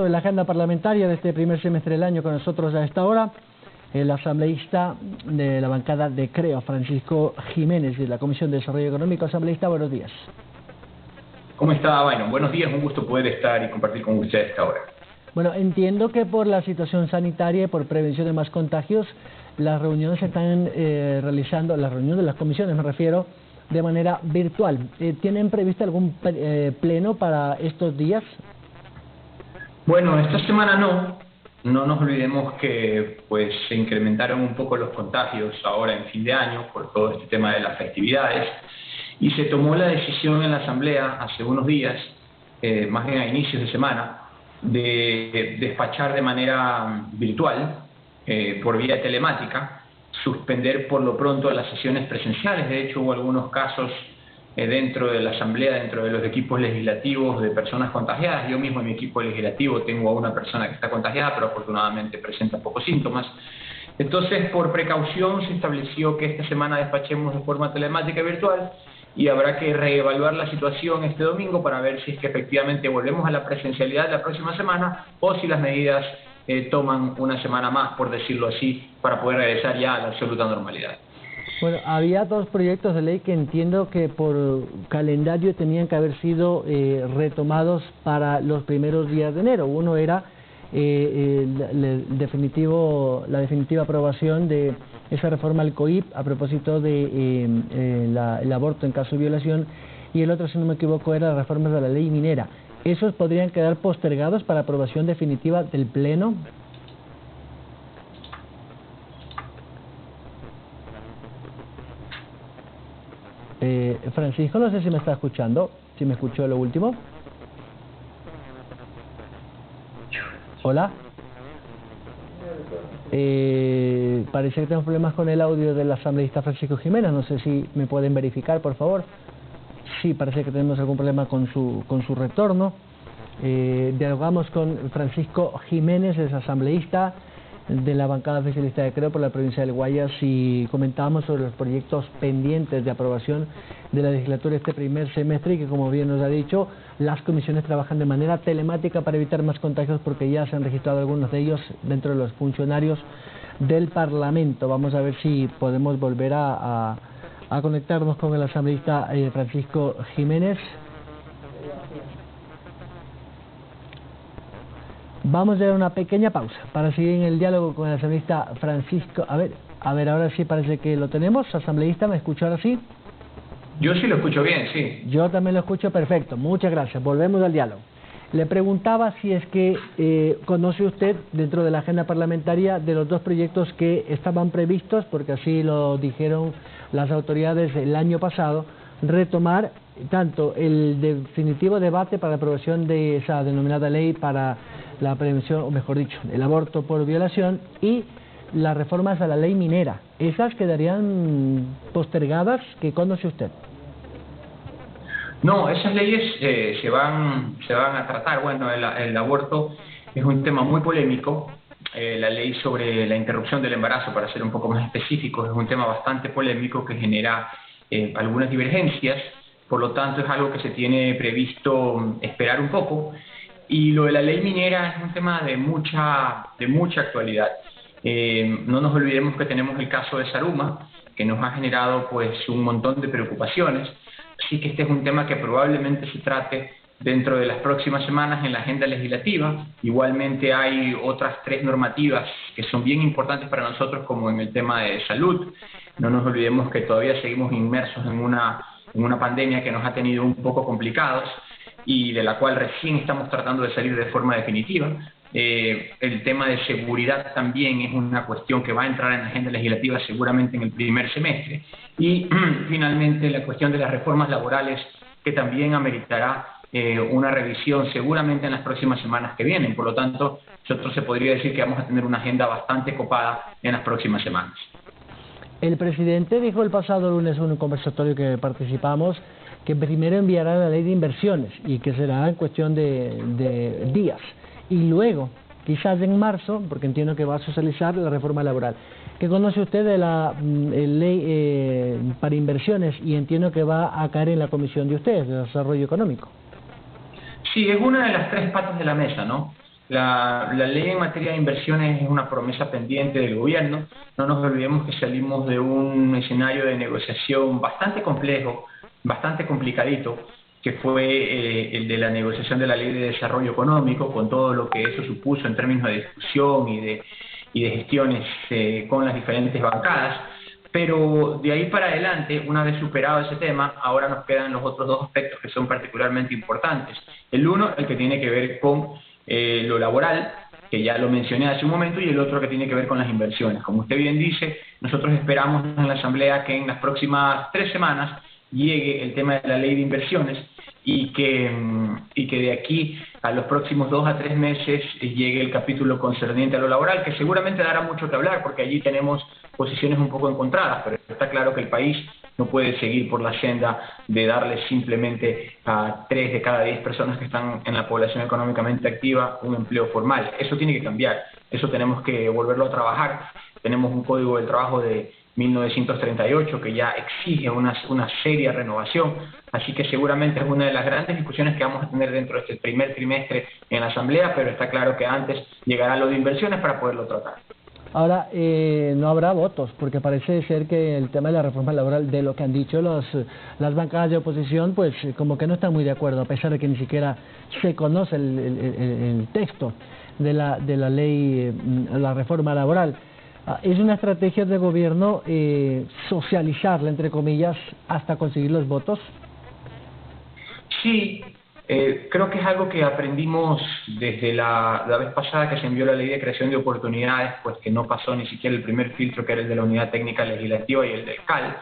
De la agenda parlamentaria de este primer semestre del año con nosotros a esta hora, el asambleísta de la bancada de Creo, Francisco Jiménez, de la Comisión de Desarrollo Económico. Asambleísta, buenos días. ¿Cómo está? Bueno, buenos días, un gusto poder estar y compartir con usted a esta hora. Bueno, entiendo que por la situación sanitaria y por prevención de más contagios, las reuniones se están realizando, las reuniones de las comisiones me refiero, de manera virtual. ¿Tienen previsto algún pleno para estos días? Bueno, esta semana no nos olvidemos que pues se incrementaron un poco los contagios ahora en fin de año por todo este tema de las festividades y se tomó la decisión en la Asamblea hace unos días, más bien a inicios de semana, de despachar de manera virtual, por vía telemática, suspender por lo pronto las sesiones presenciales. De hecho, hubo algunos casos dentro de la Asamblea, dentro de los equipos legislativos de personas contagiadas. Yo mismo en mi equipo legislativo tengo a una persona que está contagiada, pero afortunadamente presenta pocos síntomas. Entonces, por precaución, se estableció que esta semana despachemos de forma telemática y virtual y habrá que reevaluar la situación este domingo para ver si es que efectivamente volvemos a la presencialidad la próxima semana o si las medidas toman una semana más, por decirlo así, para poder regresar ya a la absoluta normalidad. Bueno, había dos proyectos de ley que entiendo que por calendario tenían que haber sido retomados para los primeros días de enero. Uno era la definitiva aprobación de esa reforma al COIP a propósito de el aborto en caso de violación, y el otro, si no me equivoco, era la reforma de la ley minera. ¿Esos podrían quedar postergados para aprobación definitiva del Pleno? Francisco, no sé si me está escuchando, si me escuchó lo último. Hola. Parece que tenemos problemas con el audio del asambleísta Francisco Jiménez, no sé si me pueden verificar, por favor. Sí, parece que tenemos algún problema con su retorno. Dialogamos con Francisco Jiménez, es asambleísta de la bancada oficialista de Creo por la provincia del Guayas, y comentábamos sobre los proyectos pendientes de aprobación de la legislatura este primer semestre, y que, como bien nos ha dicho, las comisiones trabajan de manera telemática para evitar más contagios, porque ya se han registrado algunos de ellos dentro de los funcionarios del Parlamento. Vamos a ver si podemos volver a conectarnos con el asambleísta Francisco Jiménez. Vamos a dar una pequeña pausa para seguir en el diálogo con el asambleísta Francisco. A ver, ahora sí parece que lo tenemos. Asambleísta, ¿me escucha ahora sí? Yo sí lo escucho bien, sí. Yo también lo escucho perfecto. Muchas gracias. Volvemos al diálogo. Le preguntaba si es que conoce usted, dentro de la agenda parlamentaria, de los dos proyectos que estaban previstos, porque así lo dijeron las autoridades el año pasado, retomar tanto el definitivo debate para la aprobación de esa denominada ley para la prevención, o mejor dicho, el aborto por violación, y las reformas a la ley minera. ¿Esas quedarían postergadas? ¿Qué conoce usted? No, esas leyes se van a tratar. Bueno, el aborto es un tema muy polémico. La ley sobre la interrupción del embarazo, para ser un poco más específicos, es un tema bastante polémico que genera algunas divergencias. Por lo tanto, es algo que se tiene previsto esperar un poco. Y lo de la ley minera es un tema de mucha actualidad. No nos olvidemos que tenemos el caso de Zaruma, que nos ha generado pues un montón de preocupaciones. Así que este es un tema que probablemente se trate dentro de las próximas semanas en la agenda legislativa. Igualmente hay otras 3 normativas que son bien importantes para nosotros, como en el tema de salud. No nos olvidemos que todavía seguimos inmersos en una pandemia que nos ha tenido un poco complicados y de la cual recién estamos tratando de salir de forma definitiva. El tema de seguridad también es una cuestión que va a entrar en la agenda legislativa seguramente en el primer semestre. Y finalmente la cuestión de las reformas laborales, que también ameritará una revisión seguramente en las próximas semanas que vienen. Por lo tanto, nosotros se podría decir que vamos a tener una agenda bastante copada en las próximas semanas. El presidente dijo el pasado lunes en un conversatorio que participamos que primero enviará la ley de inversiones y que será en cuestión de días, y luego, quizás en marzo, porque entiendo que va a socializar la reforma laboral. ¿Qué conoce usted de la ley para inversiones? Y entiendo que va a caer en la comisión de ustedes, de Desarrollo Económico. Sí, es una de las 3 patas de la mesa, ¿no? La ley en materia de inversiones es una promesa pendiente del gobierno. No nos olvidemos que salimos de un escenario de negociación bastante complejo, bastante complicadito, que fue el de la negociación de la Ley de Desarrollo Económico, con todo lo que eso supuso en términos de discusión y de gestiones con las diferentes bancadas. Pero de ahí para adelante, una vez superado ese tema, ahora nos quedan los otros dos aspectos que son particularmente importantes. El uno, el que tiene que ver con lo laboral, que ya lo mencioné hace un momento, y el otro que tiene que ver con las inversiones. Como usted bien dice, nosotros esperamos en la Asamblea que en las próximas 3 semanas llegue el tema de la ley de inversiones y que de aquí a los próximos 2 a 3 meses llegue el capítulo concerniente a lo laboral, que seguramente dará mucho que hablar porque allí tenemos posiciones un poco encontradas, pero está claro que el país no puede seguir por la senda de darle simplemente a 3 de cada 10 personas que están en la población económicamente activa un empleo formal. Eso tiene que cambiar, eso tenemos que volverlo a trabajar. Tenemos un Código del Trabajo de 1938 que ya exige una seria renovación, así que seguramente es una de las grandes discusiones que vamos a tener dentro de este primer trimestre en la Asamblea, pero está claro que antes llegará lo de inversiones para poderlo tratar. Ahora, no habrá votos, porque parece ser que el tema de la reforma laboral, de lo que han dicho las bancadas de oposición, pues como que no están muy de acuerdo, a pesar de que ni siquiera se conoce el texto de la ley, la reforma laboral. ¿Es una estrategia de gobierno socializarla, entre comillas, hasta conseguir los votos? Sí, creo que es algo que aprendimos desde la vez pasada que se envió la Ley de Creación de Oportunidades, pues que no pasó ni siquiera el primer filtro, que era el de la Unidad Técnica Legislativa y el del CAL.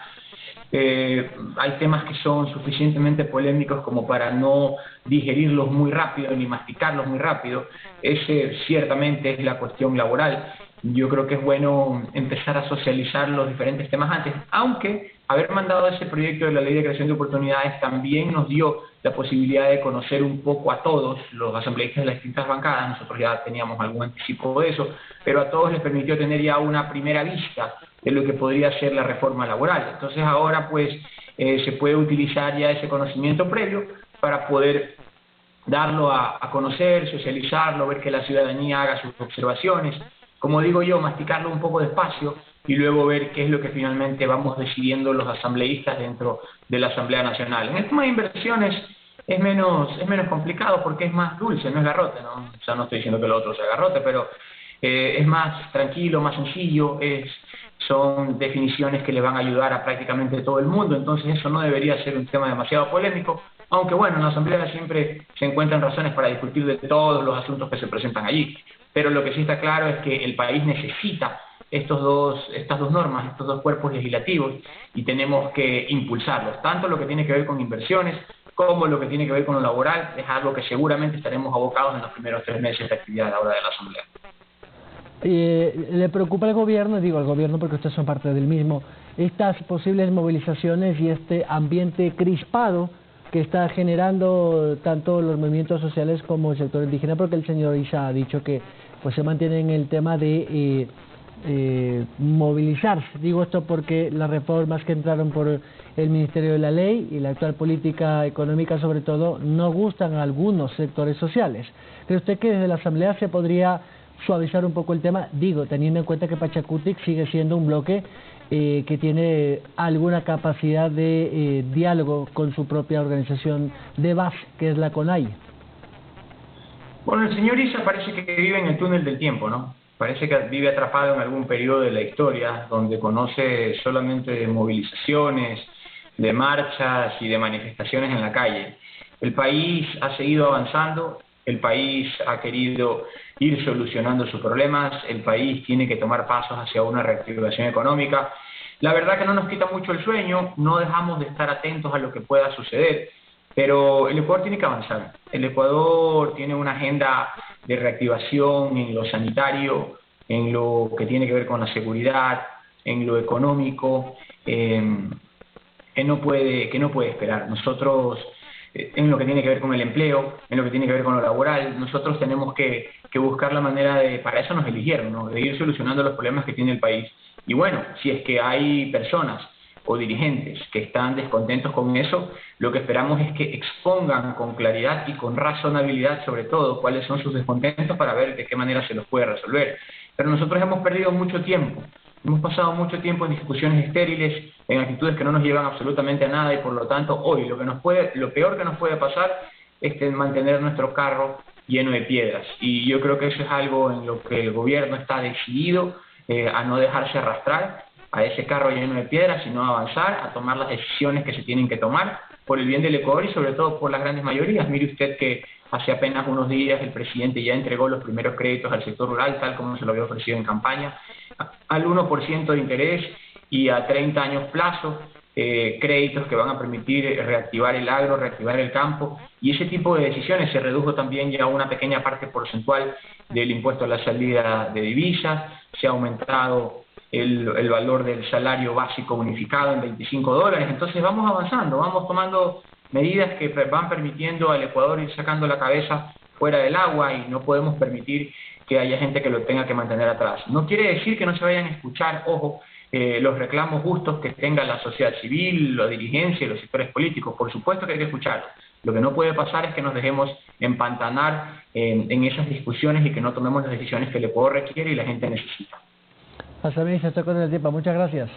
Hay temas que son suficientemente polémicos como para no digerirlos muy rápido ni masticarlos muy rápido. Ese ciertamente es la cuestión laboral. Yo creo que es bueno empezar a socializar los diferentes temas antes, aunque haber mandado ese proyecto de la Ley de Creación de Oportunidades también nos dio la posibilidad de conocer un poco a todos los asambleístas de las distintas bancadas. Nosotros ya teníamos algún anticipo de eso, pero a todos les permitió tener ya una primera vista de lo que podría ser la reforma laboral. Entonces ahora pues se puede utilizar ya ese conocimiento previo para poder darlo a conocer, socializarlo, ver que la ciudadanía haga sus observaciones. Como digo yo, masticarlo un poco despacio y luego ver qué es lo que finalmente vamos decidiendo los asambleístas dentro de la Asamblea Nacional. En el tema de inversiones es menos complicado porque es más dulce, no es garrote, ¿no? O sea, no estoy diciendo que lo otro sea garrote, pero es más tranquilo, más sencillo, son definiciones que le van a ayudar a prácticamente todo el mundo, entonces eso no debería ser un tema demasiado polémico, aunque bueno, en la Asamblea siempre se encuentran razones para discutir de todos los asuntos que se presentan allí. Pero lo que sí está claro es que el país necesita estas dos normas, estos dos cuerpos legislativos, y tenemos que impulsarlos, tanto lo que tiene que ver con inversiones como lo que tiene que ver con lo laboral. Es algo que seguramente estaremos abocados en los primeros 3 meses de actividad ahora de la Asamblea. ¿Le preocupa al gobierno, digo al gobierno porque ustedes son parte del mismo, estas posibles movilizaciones y este ambiente crispado que está generando tanto los movimientos sociales como el sector indígena? Porque el señor Issa ha dicho que pues se mantiene en el tema de movilizarse. Digo esto porque las reformas que entraron por el Ministerio de la Ley y la actual política económica sobre todo no gustan a algunos sectores sociales. ¿Cree usted que desde la Asamblea se podría suavizar un poco el tema? Digo, teniendo en cuenta que Pachakutik sigue siendo un bloque que tiene alguna capacidad de diálogo con su propia organización de base, que es la CONAIE. Bueno, el señor Issa parece que vive en el túnel del tiempo, ¿no? Parece que vive atrapado en algún periodo de la historia donde conoce solamente de movilizaciones, de marchas y de manifestaciones en la calle. El país ha seguido avanzando, el país ha querido ir solucionando sus problemas, el país tiene que tomar pasos hacia una reactivación económica. La verdad que no nos quita mucho el sueño, no dejamos de estar atentos a lo que pueda suceder, pero el Ecuador tiene que avanzar. El Ecuador tiene una agenda de reactivación en lo sanitario, en lo que tiene que ver con la seguridad, en lo económico, que no puede esperar. Nosotros, en lo que tiene que ver con el empleo, en lo que tiene que ver con lo laboral, nosotros tenemos que buscar la manera para eso nos eligieron, ¿no? De ir solucionando los problemas que tiene el país. Y bueno, si es que hay personas o dirigentes que están descontentos con eso, lo que esperamos es que expongan con claridad y con razonabilidad, sobre todo, cuáles son sus descontentos para ver de qué manera se los puede resolver. Pero nosotros hemos perdido mucho tiempo. Hemos pasado mucho tiempo en discusiones estériles, en actitudes que no nos llevan absolutamente a nada, y por lo tanto hoy lo peor que nos puede pasar es mantener nuestro carro lleno de piedras. Y yo creo que eso es algo en lo que el gobierno está decidido a no dejarse arrastrar a ese carro lleno de piedras, sino a avanzar, a tomar las decisiones que se tienen que tomar por el bien del Ecuador y sobre todo por las grandes mayorías. Mire usted que hace apenas unos días el presidente ya entregó los primeros créditos al sector rural, tal como se lo había ofrecido en campaña, al 1% de interés y a 30 años plazo, créditos que van a permitir reactivar el agro, reactivar el campo, y ese tipo de decisiones. Se redujo también ya una pequeña parte porcentual del impuesto a la salida de divisas, se ha aumentado el valor del salario básico unificado en $25. Entonces vamos avanzando, vamos tomando medidas que van permitiendo al Ecuador ir sacando la cabeza fuera del agua, y no podemos permitir que haya gente que lo tenga que mantener atrás. No quiere decir que no se vayan a escuchar, ojo, los reclamos justos que tenga la sociedad civil, la dirigencia y los sectores políticos. Por supuesto que hay que escucharlos. Lo que no puede pasar es que nos dejemos empantanar en esas discusiones y que no tomemos las decisiones que el Ecuador requiere y la gente necesita. Asambleísta, estoy con el tiempo. Muchas gracias.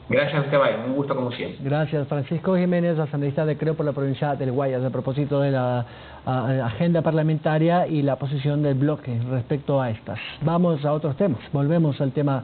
Gracias a usted, Byron. Un gusto como siempre. Gracias. Francisco Jiménez, asambleísta de Creo por la provincia del Guayas, a propósito de la agenda parlamentaria y la posición del bloque respecto a estas. Vamos a otros temas. Volvemos al tema